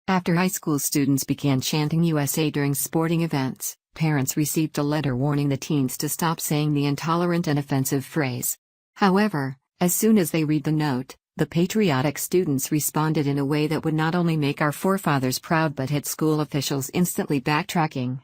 After high school students began chanting USA during sporting events, parents received a letter warning the teens to stop saying the intolerant and offensive phrase. However, as soon as they read the note, the patriotic students responded in a way that would not only make our forefathers proud but had school officials instantly backtracking.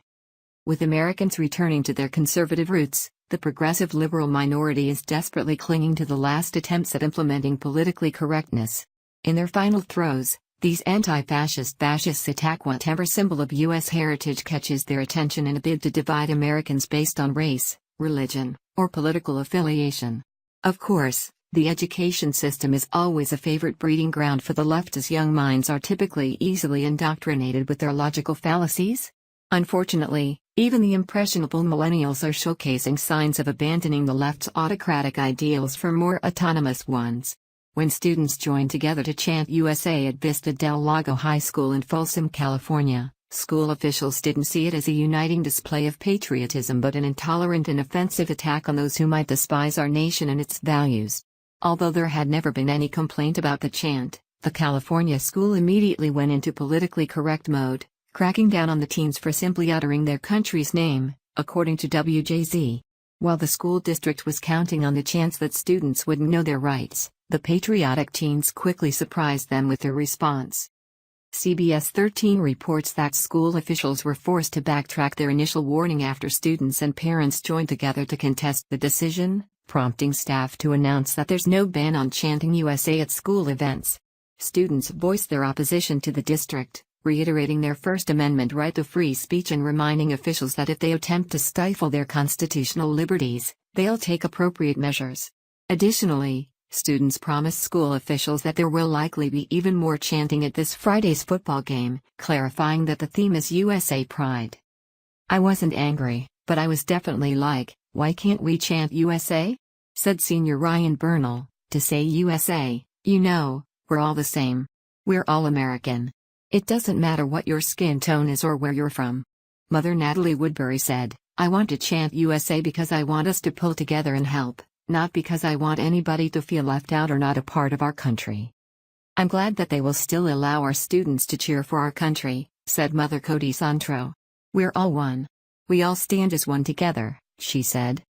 With Americans returning to their conservative roots, the progressive liberal minority is desperately clinging to the last attempts at implementing politically correctness. In their final throes, these fascists attack whatever symbol of U.S. heritage catches their attention in a bid to divide Americans based on race, religion, or political affiliation. Of course, the education system is always a favorite breeding ground for the left, as young minds are typically easily indoctrinated with their logical fallacies. Unfortunately, even the impressionable millennials are showcasing signs of abandoning the left's autocratic ideals for more autonomous ones. When students joined together to chant USA at Vista del Lago High School in Folsom, California, school officials didn't see it as a uniting display of patriotism but an intolerant and offensive attack on those who might despise our nation and its values. Although there had never been any complaint about the chant, the California school immediately went into politically correct mode, cracking down on the teens for simply uttering their country's name, according to WJZ. While the school district was counting on the chance that students wouldn't know their rights, the patriotic teens quickly surprised them with their response. CBS 13 reports that school officials were forced to backtrack their initial warning after students and parents joined together to contest the decision, prompting staff to announce that there's no ban on chanting USA at school events. Students voiced their opposition to the district, reiterating their First Amendment right to free speech and reminding officials that if they attempt to stifle their constitutional liberties, they'll take appropriate measures. Additionally, students promised school officials that there will likely be even more chanting at this Friday's football game, clarifying that the theme is USA Pride. "I wasn't angry, but I was definitely like, why can't we chant USA?" said senior Ryan Bernal. "To say USA, you know, we're all the same. We're all American. It doesn't matter what your skin tone is or where you're from." Mother Natalie Woodbury said, "I want to chant USA because I want us to pull together and help, not because I want anybody to feel left out or not a part of our country." "I'm glad that they will still allow our students to cheer for our country," said Mother Cody Santro. "We're all one. We all stand as one together," she said.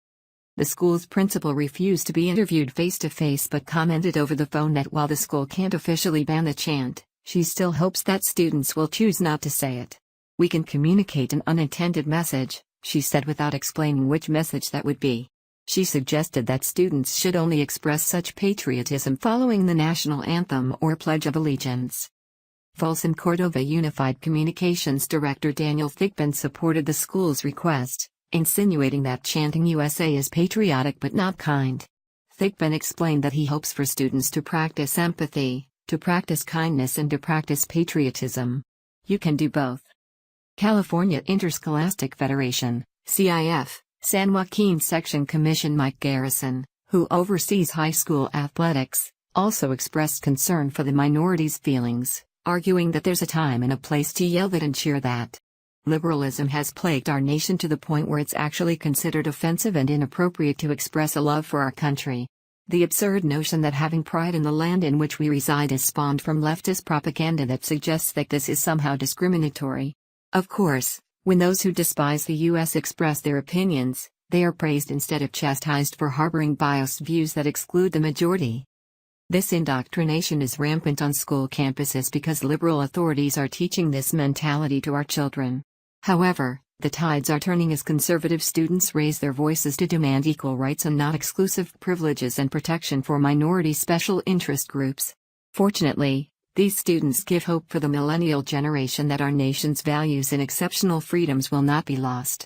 The school's principal refused to be interviewed face-to-face but commented over the phone that while the school can't officially ban the chant, she still hopes that students will choose not to say it. "We can communicate an unintended message," she said without explaining which message that would be. She suggested that students should only express such patriotism following the national anthem or Pledge of Allegiance. Folsom Cordova Unified Communications Director Daniel Thigpen supported the school's request, insinuating that chanting USA is patriotic but not kind. Thigpen explained that he hopes for students to practice empathy, to practice kindness and to practice patriotism. "You can do both." California Interscholastic Federation, CIF, San Joaquin Section Commission Mike Garrison, who oversees high school athletics, also expressed concern for the minority's feelings, arguing that there's a time and a place to yell that and cheer that. "Liberalism has plagued our nation to the point where it's actually considered offensive and inappropriate to express a love for our country. The absurd notion that having pride in the land in which we reside is spawned from leftist propaganda that suggests that this is somehow discriminatory. Of course, when those who despise the U.S. express their opinions, they are praised instead of chastised for harboring biased views that exclude the majority. This indoctrination is rampant on school campuses because liberal authorities are teaching this mentality to our children. However, the tides are turning as conservative students raise their voices to demand equal rights and not exclusive privileges and protection for minority special interest groups. Fortunately, these students give hope for the millennial generation that our nation's values and exceptional freedoms will not be lost.